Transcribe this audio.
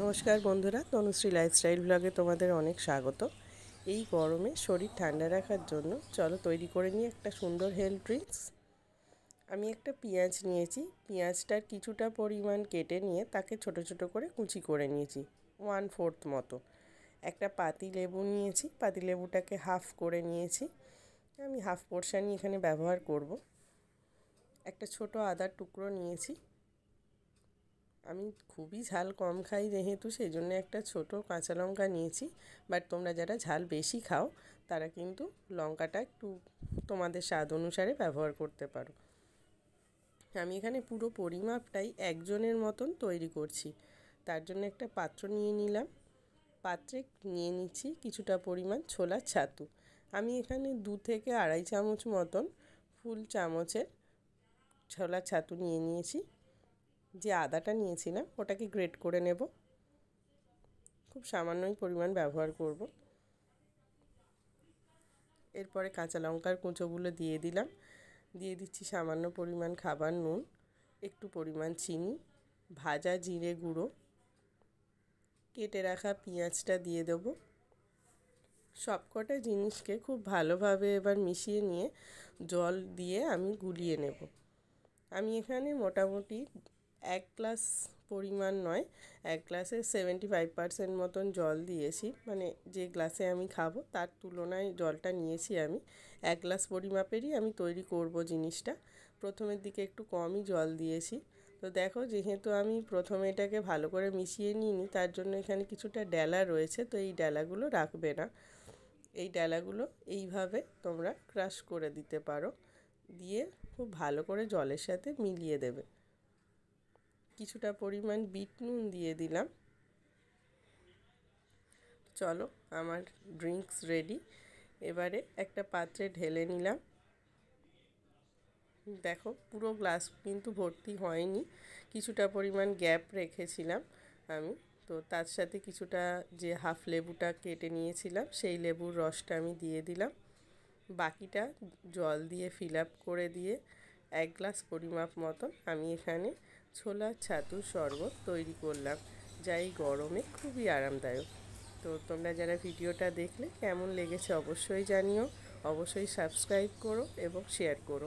নমস্কার বন্ধুরা, তনুশ্রী লাইফস্টাইল ব্লগে তোমাদের অনেক স্বাগত। এই গরমে শরীর ঠান্ডা রাখার জন্য চলো তৈরি করে নিই একটা সুন্দর হেলথ ড্রিঙ্কস। আমি একটা পেঁয়াজ নিয়েছি, পেঁয়াজটার কিছুটা পরিমাণ কেটে নিয়ে তাকে ছোট ছোট করে কুচি করে নিয়েছি 1/4 মতো। একটা পাতি লেবু নিয়েছি, পাতি লেবুটাকে হাফ করে নিয়েছি, আমি হাফ পোর্শনই এখানে ব্যবহার করব। একটা ছোট আদার টুকরো নিয়েছি, আমি খুবই ঝাল কম খাই যেহেতু সেই জন্য একটা ছোট কাঁচা লঙ্কা নিয়েছি। বাট তোমরা যারা ঝাল বেশি খাও তারা কিন্তু লঙ্কাটা একটু তোমাদের স্বাদ অনুসারে ব্যবহার করতে পারো। আমি এখানে পুরো পরিমাপটাই একজনের মতন তৈরি করছি, তার জন্য একটা পাত্র নিয়ে নিলাম। পাত্রে নিয়ে নিচ্ছি কিছুটা পরিমাণ ছোলার ছাতু। আমি এখানে 2 থেকে আড়াই চামচ মতন ফুল চামচের ছোলার ছাতু নিয়ে নিয়েছি। যে আদাটা নিয়েছিলাম ওটাকে গ্রেট করে নেব, খুব সামান্যই পরিমাণ ব্যবহার করব। এরপরে কাঁচা লঙ্কার কুঁচোগুলো দিয়ে দিলাম, দিয়ে দিচ্ছি সামান্য পরিমাণ খাবার নুন, একটু পরিমাণ চিনি, ভাজা জিরে গুঁড়ো, কেটে রাখা পেঁয়াজটা দিয়ে দেবো। সবকটা জিনিসকে খুব ভালোভাবে এবার মিশিয়ে নিয়ে জল দিয়ে আমি গুলিয়ে নেব। আমি এখানে মোটামুটি 1 গ্লাস পরিমাণ নয়, 1 গ্লাসে 75% মতন জল দিয়েছি, মানে যে গ্লাসে আমি খাবো তার তুলনায় জলটা নিয়েছি আমি। 1 গ্লাস পরিমাপেরই আমি তৈরি করব জিনিসটা। প্রথমের দিকে একটু কমই জল দিয়েছি। তো দেখো, যেহেতু আমি প্রথমে এটাকে ভালো করে মিশিয়ে নিইনি তার জন্য এখানে কিছুটা ডেলা রয়েছে, তো এই ডেলাগুলো রাখবে না। এই ডেলাগুলো এইভাবে তোমরা ক্রাশ করে দিতে পারো, দিয়ে খুব ভালো করে জলের সাথে মিলিয়ে দেবে। কিছুটা পরিমাণ বিট নুন দিয়ে দিলাম। চলো, আমার ড্রিঙ্কস রেডি। এবারে একটা পাত্রে ঢেলে নিলাম। দেখো, পুরো গ্লাস কিন্তু ভর্তি হয়নি, কিছুটা পরিমাণ গ্যাপ রেখেছিলাম আমি। তো তার সাথে কিছুটা যে হাফ লেবুটা কেটে নিয়েছিলাম সেই লেবুর রসটা আমি দিয়ে দিলাম। বাকিটা জল দিয়ে ফিল আপ করে দিয়ে 1 গ্লাস পরিমাপ মতন আমি এখানে ছোলার ছাতুর শরবত তৈরি করলাম, যা এই গরমে খুবই আরামদায়ক। তো তোমরা যারা ভিডিওটা দেখলে কেমন লেগেছে অবশ্যই জানিও, অবশ্যই সাবস্ক্রাইব করো এবং শেয়ার করো।